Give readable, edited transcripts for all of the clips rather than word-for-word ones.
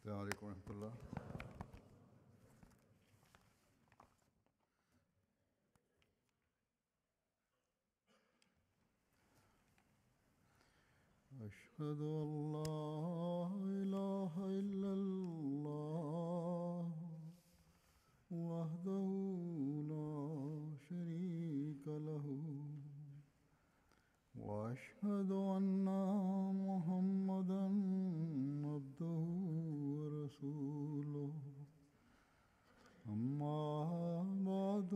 السلام عليكم ورحمة الله. أشهد أن لا إله إلا الله وحده لا شريك له وأشهد أن محمدا عبده ورسوله أما بعد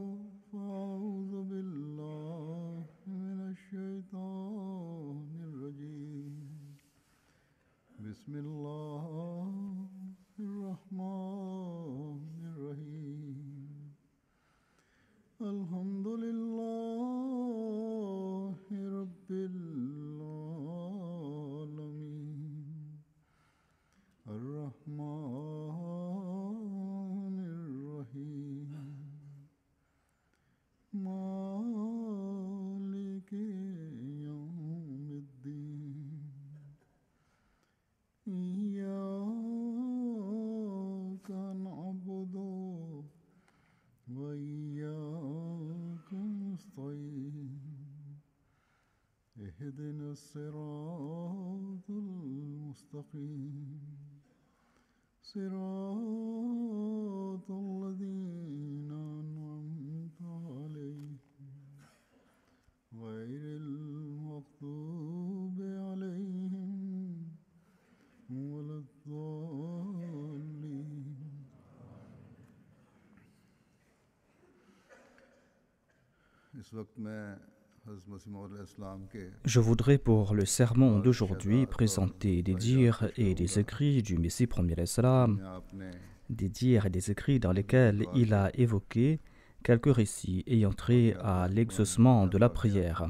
فأعوذ بالله من الشيطان الرجيم بسم الله الرحمن الرحيم الحمد لله رب العالمين الرحمن الرحيم مالك يوم الدين إياك نعبد وإياك نستعين اهدنا الصراط المستقيم صراط الذين أنعمت عليهم غير المغضوب عليهم ولا الضالين. इस वक्त मैं हज़रत मसीह मौद अलैहिस्सलाम के Je voudrais pour le sermon d'aujourd'hui présenter des dires et des écrits du Messie premier l'Islam, में आपने des dires et des écrits dans lesquels il a évoqué quelques récits ayant trait à l'exaucement de la prière.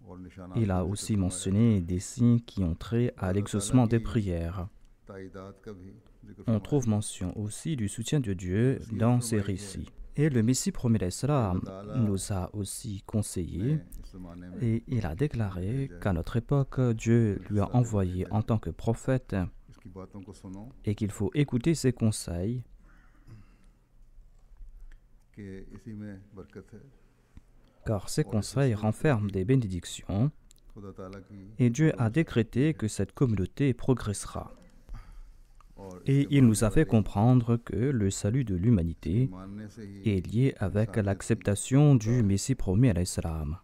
और निशानात Il a aussi mentionné des signes qui ont trait à l'exaucement des prières. ताईदात का भी जिक्र On फरमाया। trouve mention aussi du soutien de Dieu dans ces récits. Et le Messie premier l'Islam nous a aussi conseillé इस ज़माने में et il a déclaré qu'à notre époque, Dieu lui a envoyé en tant que prophète इसकी बातों को सुनो et qu'il faut écouter ses conseils कि इसी में बरकत है। car ces conseils renferment des bénédictions खुदा ताला की et Dieu a décrété que cette communauté progressera. और Et il nous a fait comprendre que le salut de l'humanité मानने से ही est lié avec l'acceptation du Messie promis à l'Islam.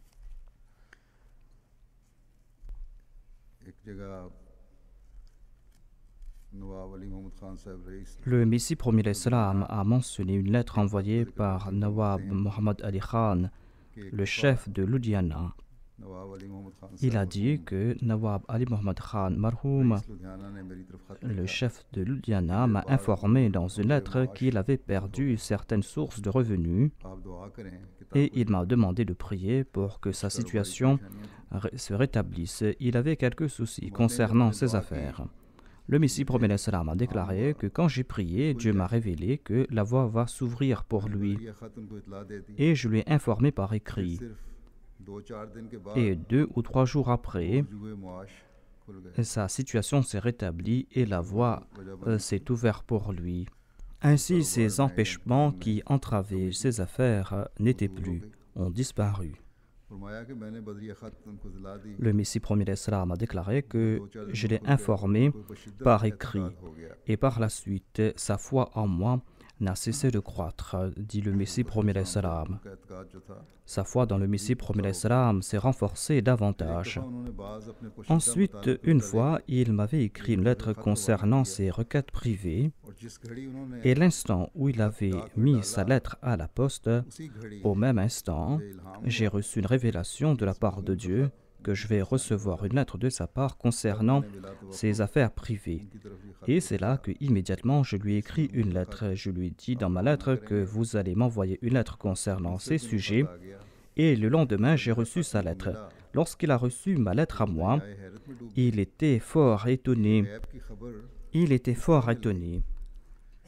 एक जगह नवाब अली मोहम्मद खान साहब rice Le Messie promis à l'Islam a mentionné une lettre envoyée par Nawab Muhammad Ali Khan, le chef de Ludhiana. Nawab Ali Mohammad Khan Il a dit que Nawab Ali Muhammad Khan Marhoum, Ludhiana ने मेरी तरफ खत le chef de Ludhiana, m'a informé dans une lettre qu'il avait perdu certaines sources de revenus आप दुआ करें कि et il m'a demandé de prier pour que sa situation se rétablisse. Il avait quelques soucis concernant ses affaires. Le Messie promet l'Islam a déclaré que quand j'ai prié, Dieu m'a révélé que la voie va s'ouvrir pour lui ये खत उनको इतला दे दी et je lui ai informé par écrit. सिर्फ 2-4 दिन के बाद Et 2 ou 3 jours après, जुए मुआश खुल गए sa situation s'est rétablie et la voie s'est ouverte pour lui. Ainsi, ces empêchements qui entravaient ses affaires n'étaient plus, ont disparu. फरमाया कि मैंने बदरिया खत उनको दिला दी Le Messie premier l'Islam a déclaré que je l'ai informé par écrit हो गया et par la suite, sa foi en moi n'a cessé de croître, dit le Messie premier l'Islam. का एतकाद जो था Sa foi dans le Messie premier l'Islam s'est renforcée davantage. उन्होंने बाज अपने पोशीदा Ensuite, une fois, il m'avait écrit une lettre concernant ses requêtes privées और जिस घड़ी उन्होंने et l'instant où il avait mis sa lettre à la poste, उसी घड़ी au même instant, j'ai reçu une révélation de la part de Dieu que je vais recevoir une lettre de sa part concernant ses affaires privées. की तरफ ये खत Et c'est là que immédiatement je lui ai écrit une lettre. Je lui ai dit dans ma lettre que vous allez m'envoyer une lettre concernant ces sujets. आ गया Et le lendemain, j'ai reçu sa lettre. Lorsqu'il a reçu ma lettre à moi, आए हैरत में डूब il était fort étonné. गैब की खबर Il était fort étonné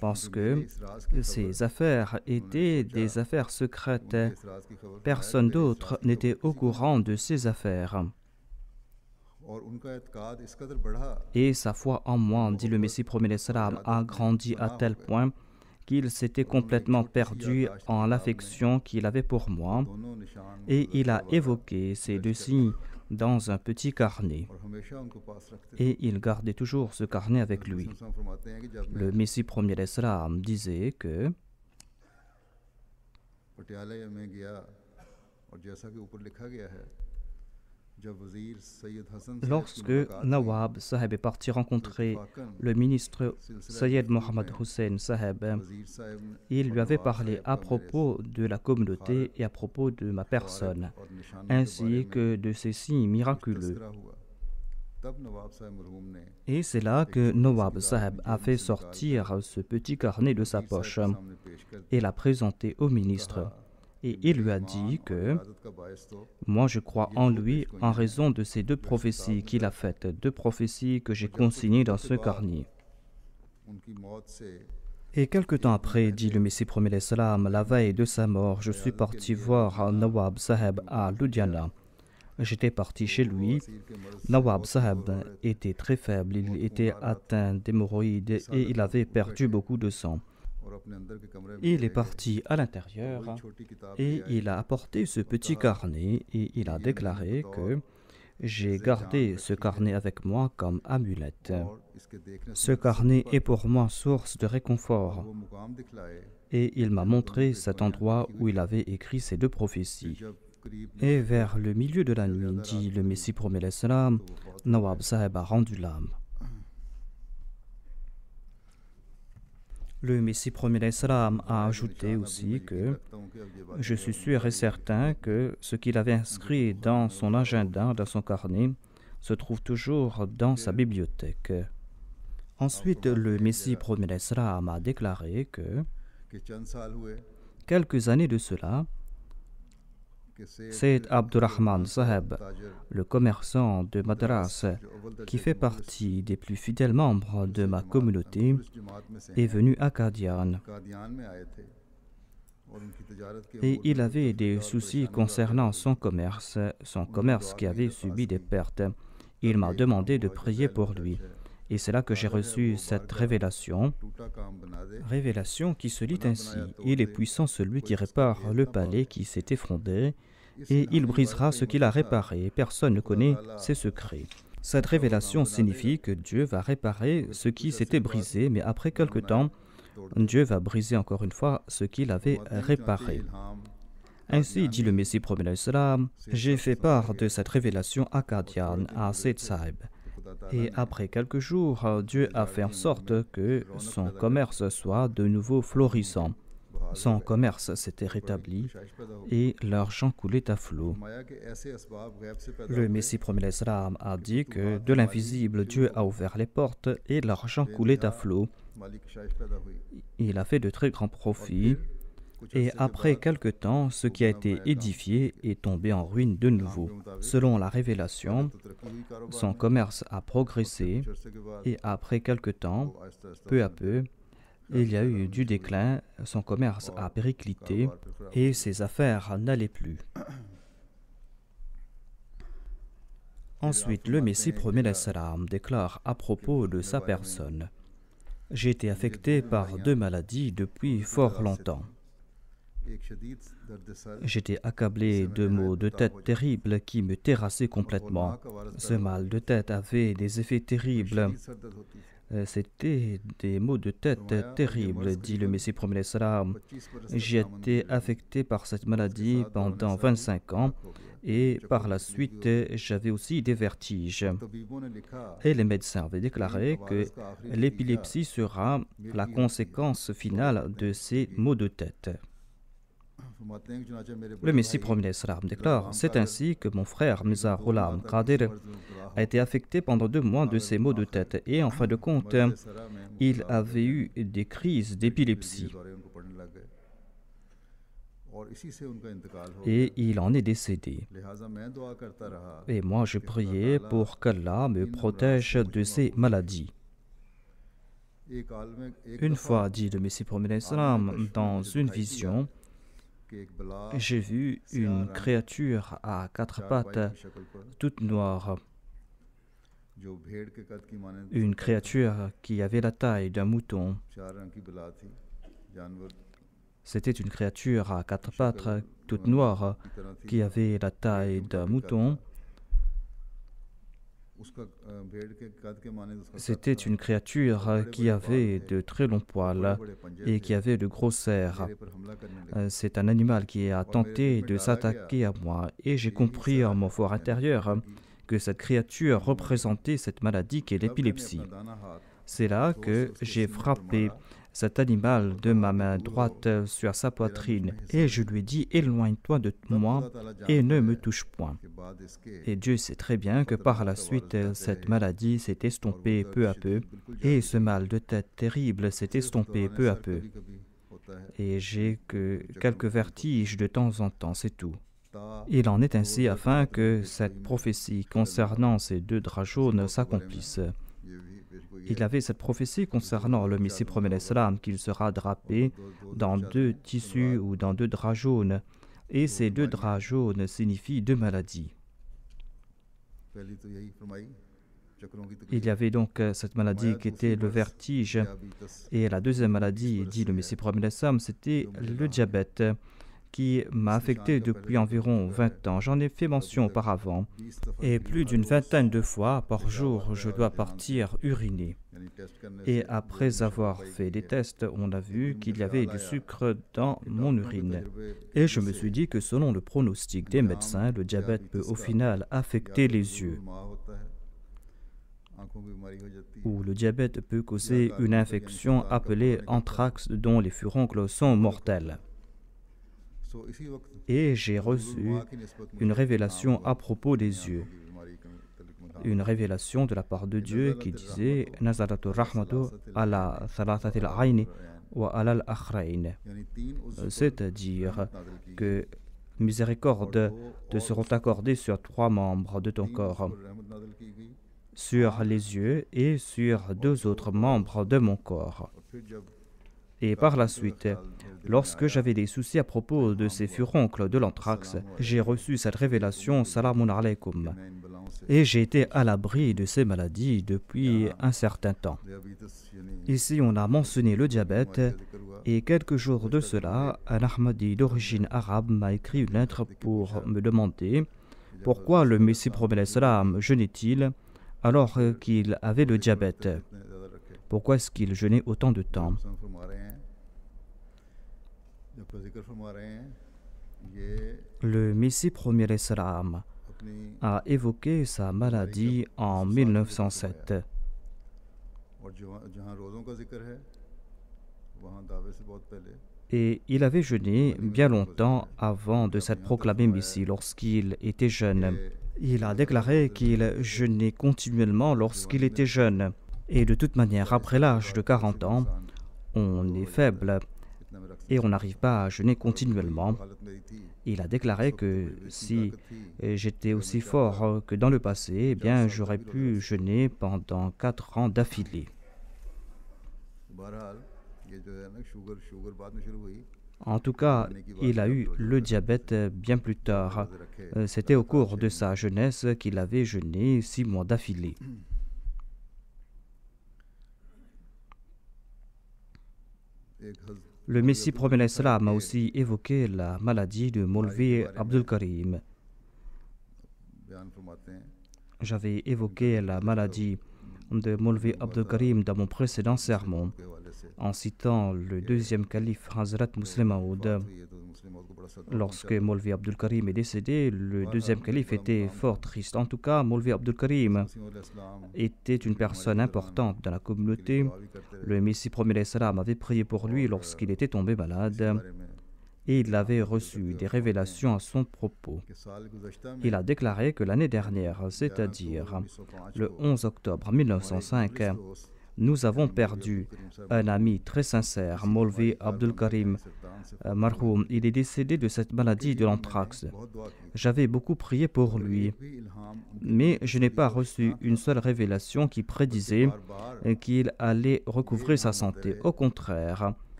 parce que इस राज की ces affaires étaient des affaires secrètes. इस राज की खबर Personne d'autre n'était au courant de ces affaires. Et sa foi en moi, dit le Messie premier salam, a grandi à tel point qu'il s'était complètement perdu en l'affection qu'il avait pour moi, et il a évoqué ces deux signes dans un petit carnet, et il gardait toujours ce carnet avec lui. Le Messie premier salam disait que lorsque Nawab Saheb est parti rencontrer le ministre Sayed Mohammad Hussein Saheb, il lui avait parlé à propos de la communauté et à propos de ma personne, ainsi que de ses signes miraculeux. Et c'est là que Nawab Saheb a fait sortir ce petit carnet de sa poche et l'a présenté au ministre. Et il lui a dit que moi je crois en lui en raison de ces deux prophéties qu'il a faites, deux prophéties que j'ai consignées dans ce carnet. Et quelque temps après, dit le Messie premier salam, la veille de sa mort, je suis parti voir Nawab Saheb à Ludhiana. J'étais parti chez lui. Nawab Saheb était très faible, il était atteint d'hémorroïdes et il avait perdu beaucoup de sang. Il est parti à l'intérieur et il a apporté ce petit carnet et il a déclaré que j'ai gardé ce carnet avec moi comme amulette. Ce carnet est pour moi source de réconfort. Et il m'a montré cet endroit où il avait écrit ces deux prophéties. Et vers le milieu de la nuit, dit le Messie premier salam, Nawab Saheb a rendu l'âme. Le Messie premier salam a ajouté aussi que je suis sûr et certain que ce qu'il avait inscrit dans son agenda, dans son carnet, se trouve toujours dans sa bibliothèque. Ensuite, le Messie premier salam a déclaré que quelques années de cela, Sayyid Abdurrahman Saheb, le commerçant de Madras, qui fait partie des plus fidèles membres de ma communauté, est venu à Qadian. Et il avait des soucis concernant son commerce qui avait subi des pertes. Il m'a demandé de prier pour lui. Et c'est là que j'ai reçu cette révélation qui se lit ainsi. Il est puissant celui qui répare le palais qui s'est effondré, et il brisera ce qu'il a réparé. Personne ne connaît ses secrets. Cette révélation signifie que Dieu va réparer ce qui s'était brisé, mais après quelque temps, Dieu va briser encore une fois ce qu'il avait réparé. Ainsi, dit le Messie premier salam, j'ai fait part de cette révélation à Qadian, à Sayyid Saheb. Et après quelques jours, Dieu a fait en sorte que son commerce soit de nouveau florissant. Son commerce s'était rétabli et l'argent coulait à flot. Le Messie premier salam a dit que de l'invisible, Dieu a ouvert les portes et l'argent coulait à flot. Il a fait de très grands profits. Et après quelque temps, ce qui a été édifié est tombé en ruine de nouveau. Selon la révélation, son commerce a progressé et après quelque temps, peu à peu, il y a eu du déclin, son commerce a périclité et ses affaires n'allaient plus. Ensuite, le Messie premier salam déclare à propos de sa personne: j'ai été affecté par deux maladies depuis fort longtemps. J'étais accablé de maux de tête terribles qui me terrassaient complètement. Ce mal de tête avait des effets terribles. C'était des maux de tête terribles, dit le Messie premier salam. J'ai été affecté par cette maladie pendant 25 ans et par la suite, j'avais aussi des vertiges. Et les médecins avaient déclaré que l'épilepsie sera la conséquence finale de ces maux de tête. Le Messie premier salam déclare: c'est ainsi que mon frère Mirza Ghulam Qadir a été affecté pendant 2 mois de ces maux de tête et en fin de compte, il avait eu des crises d'épilepsie. Et il en est décédé. Et moi je priais pour qu'Allah me protège de ces maladies. Une fois, dit le Messie premier salam, dans une vision, j'ai vu une créature à 4 pattes, toute noire. जो भेड़ के कद की माने une créature qui avait la taille d'un mouton. 4 रंग की बिला थी जानवर C'était une créature à quatre pattes, toute noire, की तरह थी qui avait la taille d'un mouton. उसका भेड़ के कद के माने उसका C'était une créature qui avait de très longs poils et qui avait de gros cerfs. मेरे पर हमला करने लगी C'est un animal qui a tenté de s'attaquer à moi et j'ai compris en mon fort intérieur que cette créature représentait cette maladie qu'est l'épilepsie. अपना दाना हाथ C'est là que j'ai frappé cet animal de ma main droite sur sa poitrine et je lui ai dit « Éloigne-toi de moi et ne me touche point ». के बाद इसके Et Dieu sait très bien que par la suite, cette maladie s'est estompée peu à peu et ce mal de tête terrible s'est estompé peu à peu. कभी होता है Et j'ai que quelques vertiges de temps en temps, c'est tout. ता Il en est ainsi afin que cette prophétie concernant ces deux draps jaunes s'accomplisse. ये भी फिर कोई Il avait cette prophétie concernant le Messie promet l'Islam qu'il sera drapé dans deux tissus ou dans deux draps jaunes. Et ces deux draps jaunes signifient deux maladies. पहली तो यही फरमाई चक्रों की Il y avait donc cette maladie qui était le vertige. तकलीफ Et la deuxième maladie, dit le Messie promet l'Islam, c'était le diabète qui m'a affecté depuis environ 20 ans. J'en ai fait mention auparavant. 20 दफा Et plus d'une vingtaine de fois par jour, je dois partir uriner. यानी टेस्ट करने Et après avoir fait des tests, on a vu qu'il y avait du sucre dans mon urine. Et je me suis dit que selon le pronostic des médecins, le diabète peut au final affecter les yeux. माँ होता है आंखों की बीमारी हो जाती है Ou le diabète peut causer une infection appelée anthrax dont les furoncles sont mortels. सो इसी वक्त Et j'ai reçu माँ की निस्बत मुझे une révélation à propos des yeux. की बीमारी के मुतल्लिक मुदाम Une révélation de la part de Dieu qui disait Nazalatu rahmatu ala thalathatil ayni wa ala al-akhrayn. यानी 3 उस C'est-à-dire नाज़िल की que miséricorde te seront accordées sur trois membres de ton corps, रहमत नाज़िल की गई sur les yeux et sur deux autres membres de mon corps. और फिर जब Et par la suite, lorsque j'avais des soucis à propos de ces furoncles de l'anthrax, j'ai reçu cette révélation Salamun alaykum. मैं इन बलाओं से Et j'ai été à l'abri de ces maladies depuis un certain temps. diabétes यानी Ici, on a mentionné le diabète. का जिक्र हुआ Et quelques jours de cela, un Ahmadi d'origine arabe m'a écrit une lettre pour me demander pourquoi le Messie promet l'Islam jeûnait-il alors qu'il avait le diabète. इतने ज़्यादा रखे Pourquoi est-ce qu'il jeûnait autant de temps? Hussain फरमा रहे हैं जब का जिक्र फरमा रहे हैं ये Le Messie promet l'Islam अपनी a évoqué sa maladie en 1907. और जहाँ रोज़ों का जिक्र है वहाँ दावे से बहुत पहले Et il avait jeûné bien longtemps avant de s'être proclamé Messie lorsqu'il était jeune. Il a déclaré qu'il jeûnait continuellement lorsqu'il était jeune. Et de toute manière, après l'âge de 40 ans, on est faible इतना में रख et on n'arrive pas à jeûner continuellement. हालत मेरी थी Il a déclaré que si j'étais aussi fort que dans le passé, eh bien, j'aurais pu jeûner pendant 4 ans d'affilée. बहरहाल ये जो है ना शुगर बाद में शुरू हुई En tout cas, il a eu le diabète bien plus tard. C'était au cours de sa jeunesse qu'il avait jeûné 6 mois d'affilée. एक हज Le Messie promet l'Islam a aussi évoqué la maladie de Maulvi Abdul Karim. बयान फरमाते हैं J'avais évoqué la maladie de Maulvi Abdul Karim dans mon précédent sermon के हवाले से en citant le deuxième calife Hazrat Muslim Maud. ये तो मुस्लिम को बड़ा सदमा Lorsque Maulvi Abdul Karim est décédé, le deuxième calife était fort triste. En tout cas, Maulvi Abdul Karim इस्लाम était une personne importante dans la communauté. दुआ भी करते रहे Le Messie promet l'Islam avait prié pour lui lorsqu'il était tombé malade बारे में et il avait reçu des révélations à son propos. कि साल गुज़श्ता में Il a déclaré que l'année dernière, c'est-à-dire le 11 octobre 1905, nous avons perdu un ami très sincère, Maulvi Abdul Karim, marhoum, il est décédé de cette maladie de l'anthrax. J'avais beaucoup prié pour lui, mais je n'ai pas reçu une seule révélation qui prédisait qu'il allait recouvrer sa santé. Au contraire,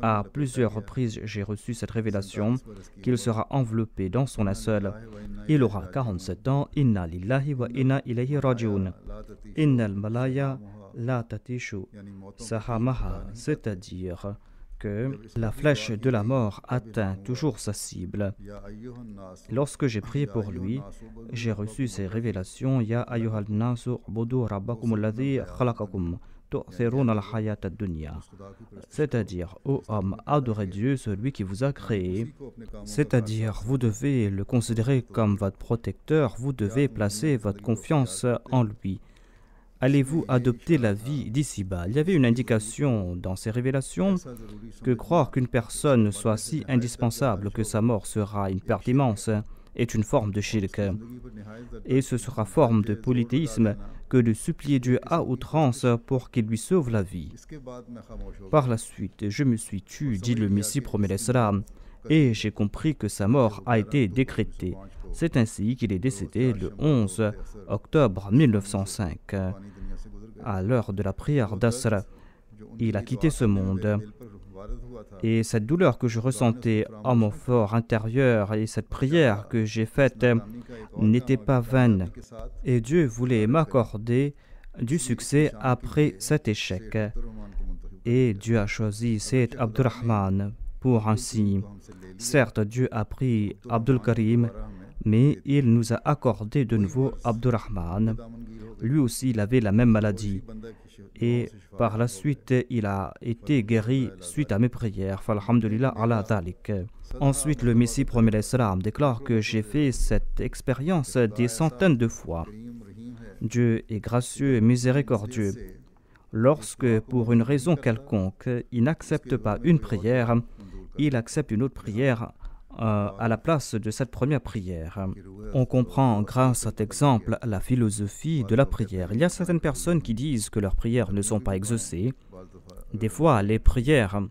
à plusieurs reprises, j'ai reçu cette révélation qu'il sera enveloppé dans son linceul. Il aura 47 ans. Inna lillahi wa inna ilayhi rajiun. Innal malaya la tatishu sahamaha, c'est-à-dire que la flèche de la mort atteint toujours sa cible. Lorsque j'ai prié pour lui, j'ai reçu ces révélations. Ya ayyuhal nasu ubudu rabbakum alladhi khalaqakum. C'est-à-dire, ô homme, adorez Dieu, celui qui vous a créé. C'est-à-dire, vous devez le considérer comme votre protecteur, vous devez placer votre confiance en lui. Allez-vous adopter la vie d'ici-bas? Il y avait une indication dans ces révélations que croire qu'une personne soit si indispensable que sa mort sera une perte immense est une forme de shirk. Et ce sera forme de polythéisme que de supplier Dieu à outrance pour qu'il lui sauve la vie. Par la suite, je me suis tu, dit le Messie promet l'Islam, et j'ai compris que sa mort a été décrétée. C'est ainsi qu'il est décédé le 11 octobre 1905. À l'heure de la prière d'Asr, il a quitté ce monde. Et cette douleur que je ressentais en mon fort intérieur et cette prière que j'ai faite n'était pas vaine. Et Dieu voulait m'accorder du succès après cet échec. Et Dieu a choisi Sayyid Abdurrahman pour un signe. Certes, Dieu a pris Abdul Karim, mais il nous a accordé de nouveau Abdurrahman. Lui aussi, il avait la même maladie. Et par la suite, il a été guéri suite à mes prières. Falhamdulillah ala dhalik. Ensuite, le Messie promet l'Islam déclare que j'ai fait cette expérience des centaines de fois. Dieu est gracieux et miséricordieux. Lorsque, pour une raison quelconque, il n'accepte pas une prière, il accepte une autre prière à la place de cette première prière. On comprend grâce à cet exemple la philosophie de la prière. Il y a certaines personnes qui disent que leurs prières ne sont pas exaucées. Des fois, les prières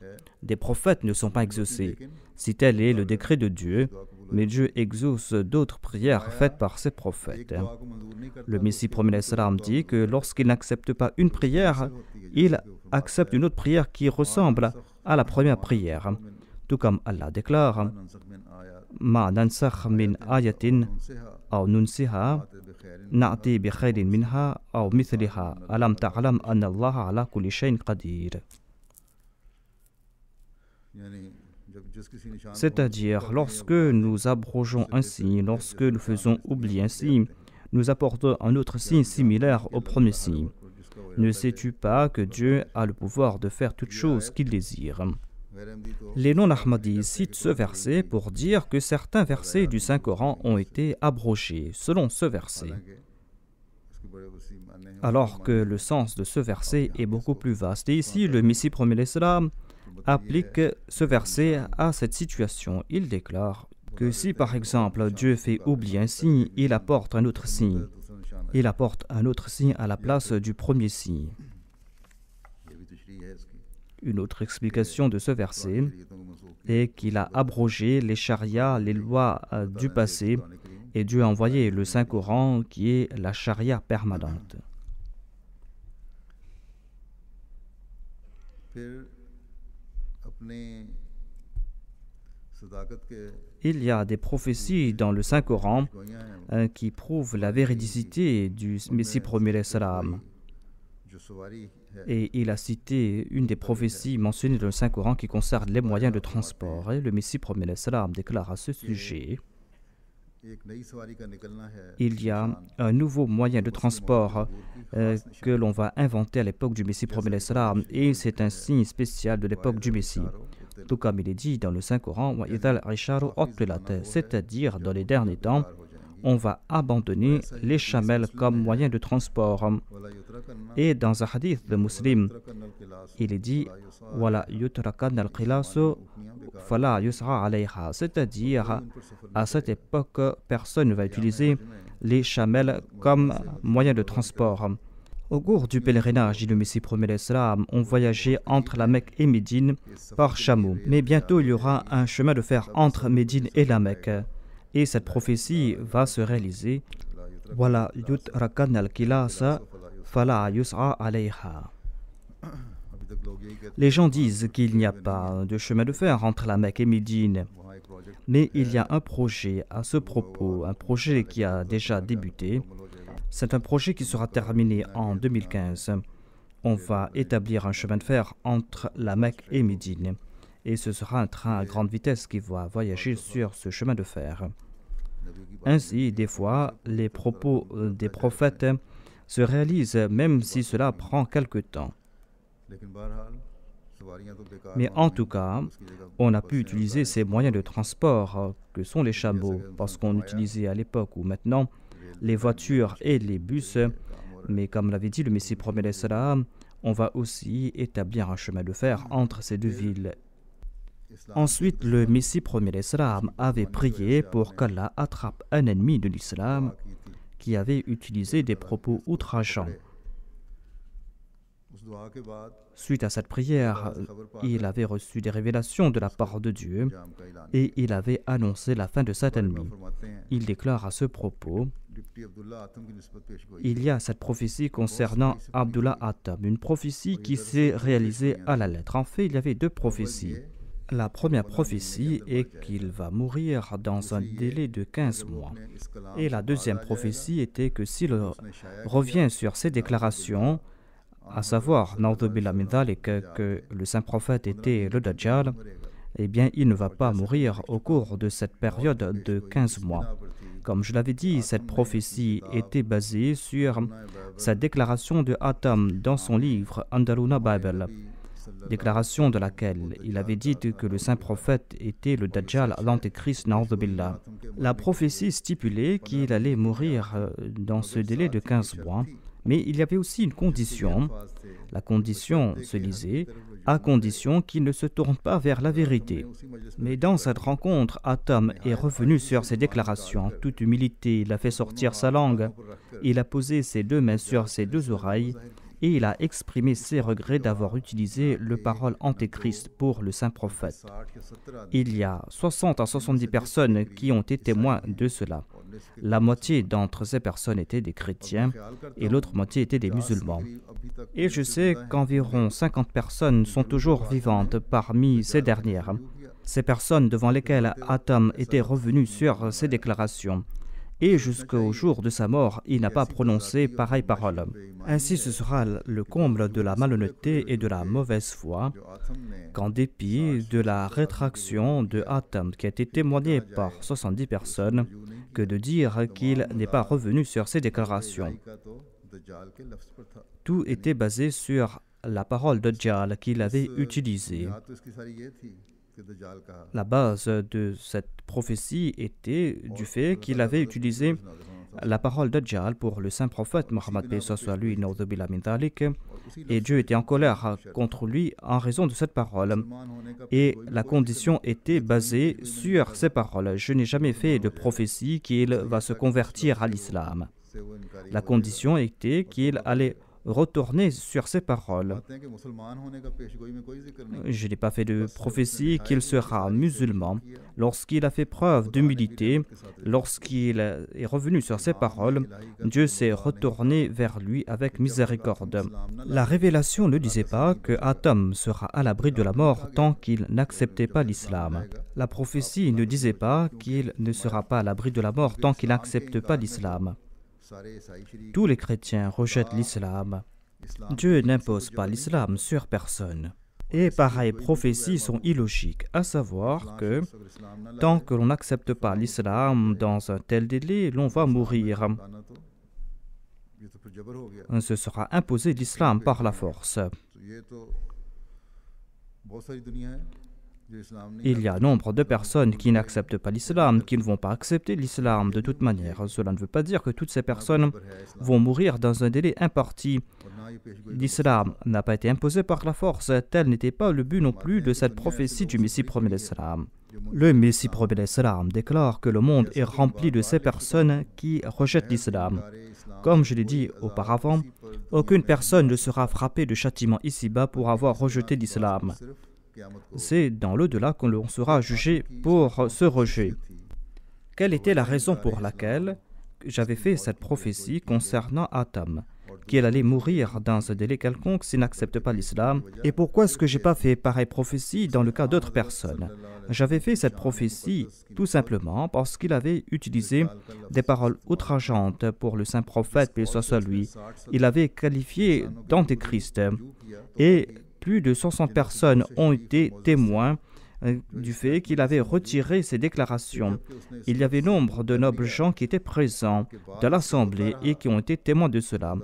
des prophètes ne sont pas exaucées, si tel est le décret de Dieu, mais Dieu exauce d'autres prières faites par ses prophètes. Le Messie promet l'Islam dit que lorsqu'il n'accepte pas une prière, il accepte une autre prière qui ressemble à la première prière. Tout comme Allah déclare Ma nansakh min ayatin aw nunsiha na'ti bi khairin minha aw mithliha alam ta'lam anna Allah ala kulli shay'in qadir. C'est-à-dire, lorsque nous abrogeons un signe, lorsque nous faisons oublier un signe, nous apportons un autre signe similaire au premier signe. Ne sais-tu pas que Dieu a le pouvoir de faire toutes choses qu'il désire? Les non-Ahmadis citent ce verset pour dire que certains versets du Saint-Coran ont été abrogés selon ce verset. Alors que le sens de ce verset est beaucoup plus vaste. Et ici, le Messie promet l'Islam applique ce verset à cette situation. Il déclare que si par exemple Dieu fait oublier un signe, il apporte un autre signe. Il apporte un autre signe à la place du premier signe. Une autre explication de ce verset est qu'il a abrogé les charias, les lois du passé, et Dieu a envoyé le Saint-Coran qui est la charia permanente. Il y a des prophéties dans le Saint-Coran qui prouvent la véridicité du Messie promet l'Islam. Et il a cité une des prophéties mentionnées dans le Saint-Coran qui concerne les moyens de transport. Et le Messie promet l'Islam déclare à ce sujet il y a un nouveau moyen de transport que l'on va inventer à l'époque du Messie promet l'Islam, et c'est un signe spécial de l'époque du Messie. Tout comme il est dit dans le Saint-Coran, c'est-à-dire dans les derniers temps, on va abandonner les chamelles comme moyen de transport. Et dans un hadith de Muslim, il est dit c'est-à-dire, à cette époque, personne ne va utiliser les chamelles comme moyen de transport. Au cours du pèlerinage du Messie premier l'Islam, on voyageait entre la Mecque et Médine par chameau. Mais bientôt, il y aura un chemin de fer entre Médine et la Mecque. Et cette prophétie va se réaliser. Voilà yutrakan al-kilasa fala yus'a alayha. Les gens disent qu'il n'y a pas de chemin de fer entre la Mecque et Médine. Mais il y a un projet à ce propos, un projet qui a déjà débuté. C'est un projet qui sera terminé en 2015. On va établir un chemin de fer entre la Mecque et Médine. Et ce sera un train à grande vitesse qui va voyager sur ce chemin de fer. Ainsi, des fois, les propos des prophètes se réalisent même si cela prend quelque temps. Mais en tout cas, on a pu utiliser ces moyens de transport que sont les chameaux, parce qu'on utilisait à l'époque ou maintenant les voitures et les bus. Mais comme l'avait dit le Messie premier l'Islam, on va aussi établir un chemin de fer entre ces deux villes. Ensuite, le Messie premier l'Islam avait prié pour qu'Allah attrape un ennemi de l'islam qui avait utilisé des propos outrageants. Suite à cette prière, il avait reçu des révélations de la part de Dieu et il avait annoncé la fin de cet ennemi. Il déclare à ce propos: il y a cette prophétie concernant Abdullah Attam, une prophétie qui s'est réalisée à la lettre. En fait, il y avait deux prophéties. La première prophétie est qu'il va mourir dans un délai de 15 mois. Et la deuxième prophétie était que s'il revient sur ses déclarations, à savoir que le saint prophète était le Dajjal, eh bien il ne va pas mourir au cours de cette période de 15 mois. Comme je l'avais dit, cette prophétie était basée sur sa déclaration de Attam dans son livre Andaluna Bible, déclaration de laquelle il avait dit que le saint prophète était le Dajjal, l'antéchrist, na'udhu billah. La prophétie stipulait qu'il allait mourir dans ce délai de 15 mois. Mais il y avait aussi une condition. La condition se lisait à condition qu'il ne se tourne pas vers la vérité. Mais dans cette rencontre, Attam est revenu sur ses déclarations. En toute humilité, il a fait sortir sa langue. Il a posé ses deux mains sur ses deux oreilles et il a exprimé ses regrets d'avoir utilisé le parole antéchrist pour le saint prophète. Il y a 60 à 70 personnes qui ont été témoins de cela. La moitié d'entre ces personnes étaient des chrétiens et l'autre moitié étaient des musulmans. Et je sais qu'environ 50 personnes sont toujours vivantes parmi ces dernières. Ces personnes devant lesquelles Attam était revenu sur ses déclarations. Et jusqu'au jour de sa mort, il n'a pas prononcé pareille parole. Ainsi, ce sera le comble de la malhonnêteté et de la mauvaise foi, qu'en dépit de la rétraction de Attam qui a été témoignée par 70 personnes, que de dire qu'il n'est pas revenu sur ses déclarations. Tout était basé sur la parole de Dajjal qu'il avait utilisée. La base de cette prophétie était du fait qu'il avait utilisé la parole de Dajjal pour le saint prophète Mohammed lui, et Dieu était en colère contre lui en raison de cette parole. Et la condition était basée sur ces paroles. Je n'ai jamais fait de prophétie qu'il va se convertir à l'islam. La condition était qu'il allait retourner sur ses paroles. Je n'ai pas fait de prophétie qu'il sera musulman. Lorsqu'il a fait preuve d'humilité, lorsqu'il est revenu sur ses paroles, Dieu s'est retourné vers lui avec miséricorde. La révélation ne disait pas que Attam sera à l'abri de la mort tant qu'il n'acceptait pas l'islam. La prophétie ne disait pas qu'il ne sera pas à l'abri de la mort tant qu'il n'accepte pas l'islam. Tous les chrétiens rejettent l'islam. Dieu n'impose pas l'islam sur personne. Et pareilles prophéties sont illogiques, à savoir que tant que l'on n'accepte pas l'islam dans un tel délai, l'on va mourir. Ce sera imposé l'islam par la force. Il y a nombre de personnes qui n'acceptent pas l'islam, qui ne vont pas accepter l'islam de toute manière. Cela ne veut pas dire que toutes ces personnes vont mourir dans un délai imparti. L'islam n'a pas été imposé par la force. Tel n'était pas le but non plus de cette prophétie du Messie premier l'Islam. Le Messie premier l'Islam déclare que le monde est rempli de ces personnes qui rejettent l'islam. Comme je l'ai dit auparavant, aucune personne ne sera frappée de châtiment ici-bas pour avoir rejeté l'islam. C'est dans l'au-delà que l'on sera jugé pour ce rejet. Quelle était la raison pour laquelle j'avais fait cette prophétie concernant Atam, qu'il allait mourir dans un délai quelconque s'il n'accepte pas l'islam? Et pourquoi est-ce que je n'ai pas fait pareille prophétie dans le cas d'autres personnes? J'avais fait cette prophétie tout simplement parce qu'il avait utilisé des paroles outrageantes pour le saint prophète, paix soit sur lui. Il avait qualifié d'antéchrist et plus de 60 personnes ont été témoins du fait qu'il avait retiré ses déclarations. Il y avait nombre de nobles gens qui étaient présents dans l'assemblée et qui ont été témoins de cela.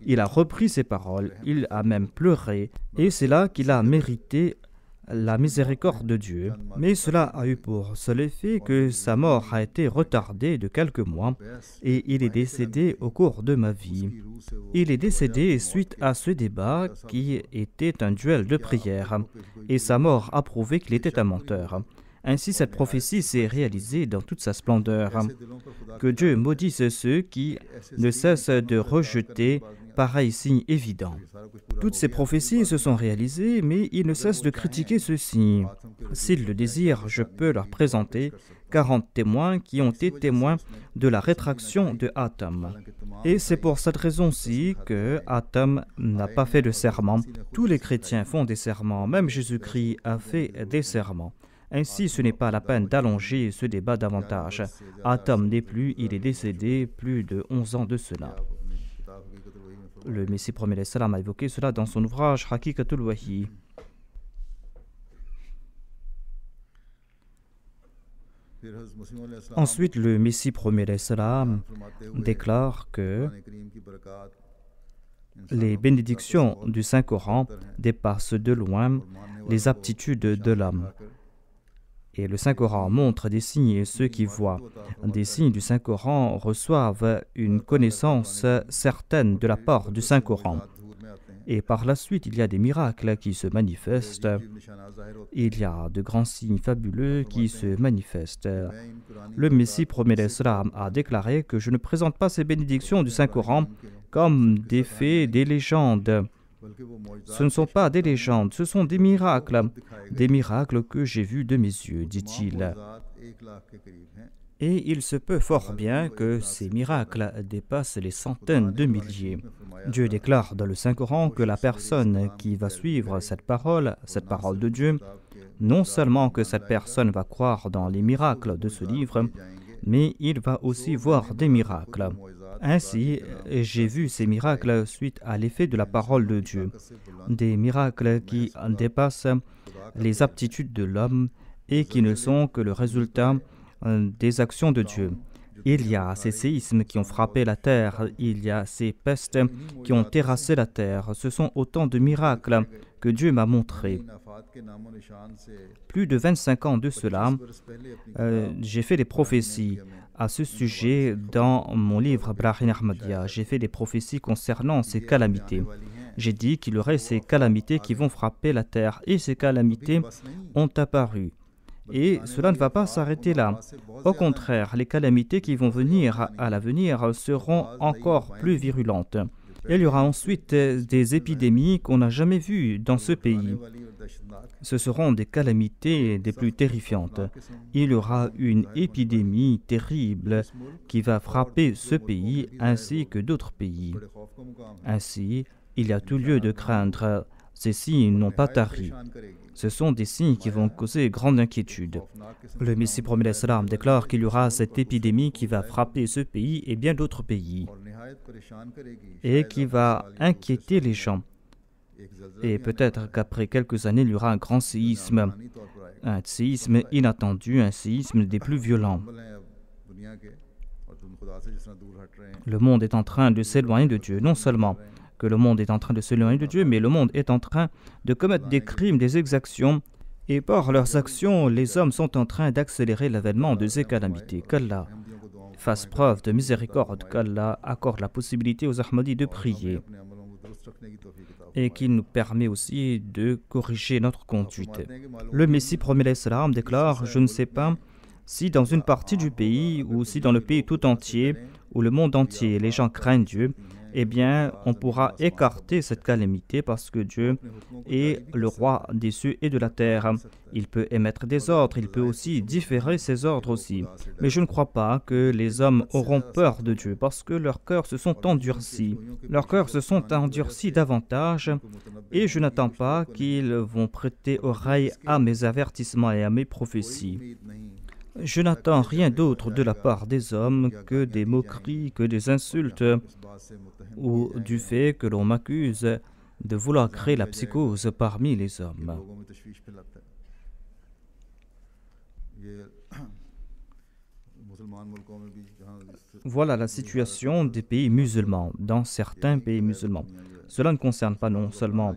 Il a repris ses paroles, il a même pleuré, et c'est là qu'il a mérité la miséricorde de Dieu. Mais cela a eu pour seul effet que sa mort a été retardée de quelques mois et il est décédé au cours de ma vie. Il est décédé suite à ce débat qui était un duel de prière et sa mort a prouvé qu'il était un menteur. Ainsi, cette prophétie s'est réalisée dans toute sa splendeur. Que Dieu maudisse ceux qui ne cessent de rejeter pareil signe évident. Toutes ces prophéties se sont réalisées, mais ils ne cessent de critiquer ceux-ci. S'ils le désirent, je peux leur présenter 40 témoins qui ont été témoins de la rétraction de Atam. Et c'est pour cette raison-ci que Atam n'a pas fait de serment. Tous les chrétiens font des serments, même Jésus-Christ a fait des serments. Ainsi, ce n'est pas la peine d'allonger ce débat davantage. Atam n'est plus, il est décédé plus de 11 ans de cela. Le Messie promet salam a évoqué cela dans son ouvrage Haqiqatul Wahi. Ensuite, le Messie promet salam déclare que les bénédictions du Saint-Coran dépassent de loin les aptitudes de l'homme. Et le Saint-Coran montre des signes et ceux qui voient des signes du Saint-Coran reçoivent une connaissance certaine de la part du Saint-Coran. Et par la suite, il y a des miracles qui se manifestent. Il y a de grands signes fabuleux qui se manifestent. Le Messie promet l'Islam a déclaré que je ne présente pas ces bénédictions du Saint-Coran comme des faits, des légendes. Ce ne sont pas des légendes, ce sont des miracles que j'ai vus de mes yeux, dit-il. Et il se peut fort bien que ces miracles dépassent les centaines de milliers. Dieu déclare dans le Saint-Coran que la personne qui va suivre cette parole de Dieu, non seulement que cette personne va croire dans les miracles de ce livre, mais il va aussi voir des miracles. Ainsi, j'ai vu ces miracles suite à l'effet de la parole de Dieu, des miracles qui dépassent les aptitudes de l'homme et qui ne sont que le résultat des actions de Dieu. Il y a ces séismes qui ont frappé la terre, il y a ces pestes qui ont terrassé la terre. Ce sont autant de miracles que Dieu m'a montrés. Plus de 25 ans de cela, j'ai fait des prophéties à ce sujet dans mon livre Brahin Ahmadiyya. J'ai fait des prophéties concernant ces calamités. J'ai dit qu'il y aurait ces calamités qui vont frapper la terre et ces calamités ont apparu. Et cela ne va pas s'arrêter là. Au contraire, les calamités qui vont venir à l'avenir seront encore plus virulentes. Et il y aura ensuite des épidémies qu'on n'a jamais vues dans ce pays. Ce seront des calamités des plus terrifiantes. Il y aura une épidémie terrible qui va frapper ce pays ainsi que d'autres pays. Ainsi, il y a tout lieu de craindre. Ces signes n'ont pas tari. Ce sont des signes qui vont causer grande inquiétude. Le Messie promet l'Islam déclare qu'il y aura cette épidémie qui va frapper ce pays et bien d'autres pays et qui va inquiéter les gens. Et peut-être qu'après quelques années, il y aura un grand séisme inattendu, un séisme des plus violents. Le monde est en train de s'éloigner de Dieu, non seulement que le monde est en train de s'éloigner de Dieu, mais le monde est en train de commettre des crimes, des exactions, et par leurs actions, les hommes sont en train d'accélérer l'avènement de ces calamités. Qu'Allah fasse preuve de miséricorde, qu'Allah accorde la possibilité aux Ahmadis de prier, et qu'il nous permet aussi de corriger notre conduite. Le Messie promet l'Islam déclare « Je ne sais pas Si dans une partie du pays ou si dans le pays tout entier ou le monde entier les gens craignent Dieu, eh bien on pourra écarter cette calamité parce que Dieu est le roi des cieux et de la terre. Il peut émettre des ordres, il peut aussi différer ses ordres aussi. Mais je ne crois pas que les hommes auront peur de Dieu parce que leurs cœurs se sont endurcis. Leurs cœurs se sont endurcis davantage et je n'attends pas qu'ils vont prêter oreille à mes avertissements et à mes prophéties. Je n'attends rien d'autre de la part des hommes que des moqueries, que des insultes ou du fait que l'on m'accuse de vouloir créer la psychose parmi les hommes. Voilà la situation des pays musulmans, dans certains pays musulmans. Cela ne concerne pas non seulement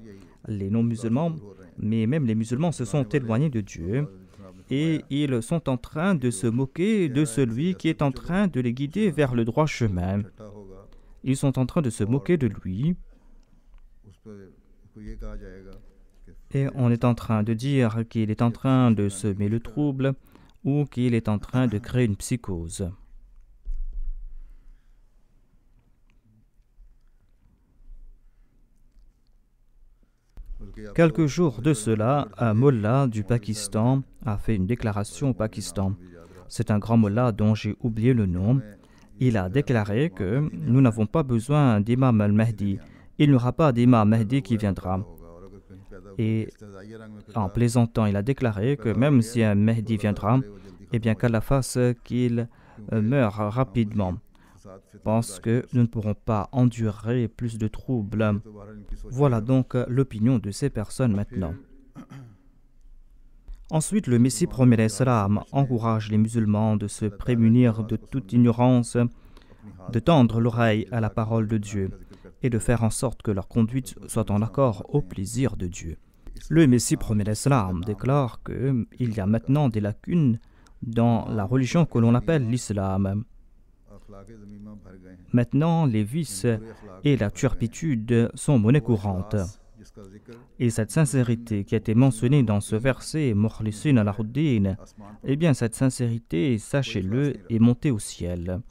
les non-musulmans, mais même les musulmans se sont éloignés de Dieu et ils sont en train de se moquer de celui qui est en train de les guider vers le droit chemin. Ils sont en train de se moquer de lui et on est en train de dire qu'il est en train de semer le trouble ou qu'il est en train de créer une psychose. Quelques jours de cela, un mollah du Pakistan a fait une déclaration au Pakistan. C'est un grand mollah dont j'ai oublié le nom. Il a déclaré que nous n'avons pas besoin d'imam al-Mahdi. Il n'y aura pas d'imam Mahdi qui viendra. Et en plaisantant, il a déclaré que même si un Mahdi viendra, eh bien qu'Allah fasse qu'il meure rapidement, parce que nous ne pourrons pas endurer plus de troubles. Voilà donc l'opinion de ces personnes maintenant. Ensuite, le Messie promet l'Islam encourage les musulmans de se prémunir de toute ignorance, de tendre l'oreille à la parole de Dieu et de faire en sorte que leur conduite soit en accord au plaisir de Dieu. Le Messie promet l'Islam déclare qu'il y a maintenant des lacunes dans la religion que l'on appelle l'Islam. Maintenant, les vices et la turpitude sont monnaie courante. Et cette sincérité qui a été mentionnée dans ce verset, Mukhlisin al-Huddin, eh bien cette sincérité, sachez-le, est montée au ciel.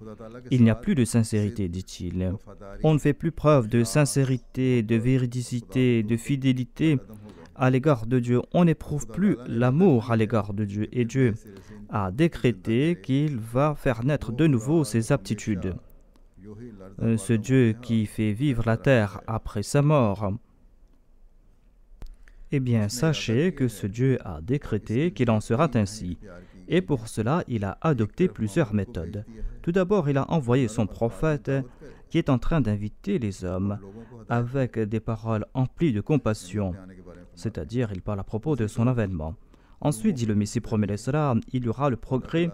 Il n'y a plus de sincérité, dit-il. On ne fait plus preuve de sincérité, de véridicité, de fidélité à l'égard de Dieu. On n'éprouve plus l'amour à l'égard de Dieu. Et Dieu a décrété qu'il va faire naître de nouveau ses aptitudes. Ce Dieu qui fait vivre la terre après sa mort. Eh bien, sachez que ce Dieu a décrété qu'il en sera ainsi. Et pour cela, il a adopté plusieurs méthodes. Tout d'abord, il a envoyé son prophète qui est en train d'inviter les hommes avec des paroles emplies de compassion. C'est-à-dire, il parle à propos de son avènement. Ensuite, dit le Messie promet l'Islam, il y aura le progrès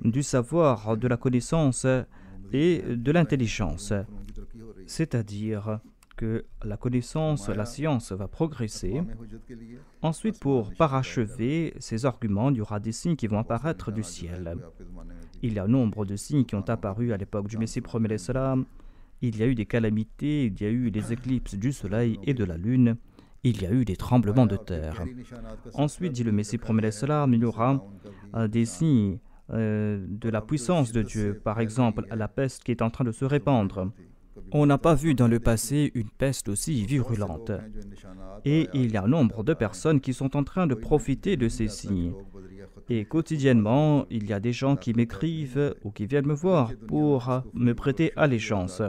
du savoir, de la connaissance et de l'intelligence. C'est-à-dire que la connaissance, la science va progresser. Ensuite, pour parachever ces arguments, il y aura des signes qui vont apparaître du ciel. Il y a nombre de signes qui ont apparu à l'époque du Messie promet l'Islam. Il y a eu des calamités, il y a eu des éclipses du soleil et de la lune. Il y a eu des tremblements de terre. Ensuite, dit le Messie promet l'Islam, il y aura des signes de la puissance de Dieu. Par exemple, la peste qui est en train de se répandre. On n'a pas vu dans le passé une peste aussi virulente. Et il y a un nombre de personnes qui sont en train de profiter de ces signes. Et quotidiennement, il y a des gens qui m'écrivent ou qui viennent me voir pour me prêter allégeance.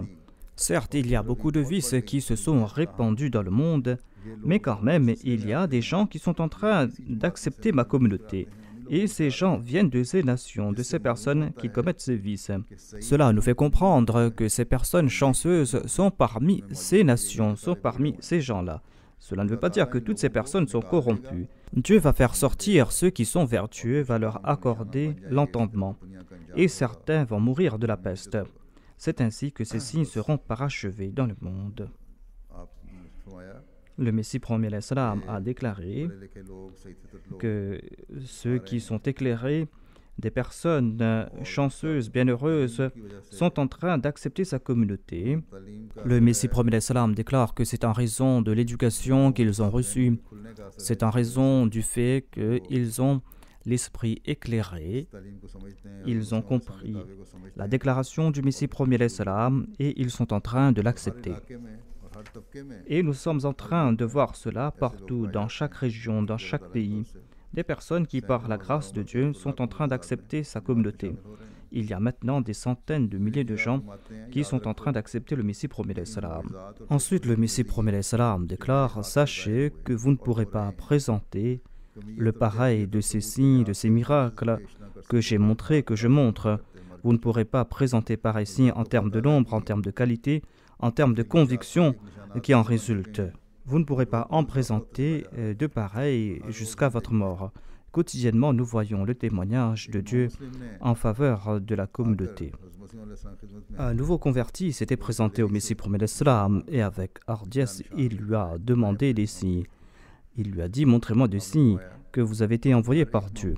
Certes, il y a beaucoup de vices qui se sont répandus dans le monde, mais quand même, il y a des gens qui sont en train d'accepter ma communauté. Et ces gens viennent de ces nations, de ces personnes qui commettent ces vices. Cela nous fait comprendre que ces personnes chanceuses sont parmi ces nations, sont parmi ces gens-là. Cela ne veut pas dire que toutes ces personnes sont corrompues. Dieu va faire sortir ceux qui sont vertueux, va leur accorder l'entendement. Et certains vont mourir de la peste. C'est ainsi que ces signes seront parachevés dans le monde. Le Messie promet l'Islam a déclaré que ceux qui sont éclairés, des personnes chanceuses, bienheureuses, sont en train d'accepter sa communauté. Le Messie promet l'Islam déclare que c'est en raison de l'éducation qu'ils ont reçue, c'est en raison du fait qu'ils ont l'esprit éclairé. Ils ont compris la déclaration du Messie premier alayhi salam et ils sont en train de l'accepter. Et nous sommes en train de voir cela partout, dans chaque région, dans chaque pays. Des personnes qui, par la grâce de Dieu, sont en train d'accepter sa communauté. Il y a maintenant des centaines de milliers de gens qui sont en train d'accepter le Messie premier alayhi salam. Ensuite, le Messie premier alayhi salam déclare: sachez que vous ne pourrez pas présenter le pareil de ces signes, de ces miracles que j'ai montrés, que je montre. Vous ne pourrez pas présenter pareil signe en termes de nombre, en termes de qualité, en termes de conviction qui en résulte. Vous ne pourrez pas en présenter de pareil jusqu'à votre mort. Quotidiennement, nous voyons le témoignage de Dieu en faveur de la communauté. Un nouveau converti s'était présenté au Messie premier alayhi salam et avec hardiesse, il lui a demandé des signes. Il lui a dit: montrez-moi des signes que vous avez été envoyés par Dieu.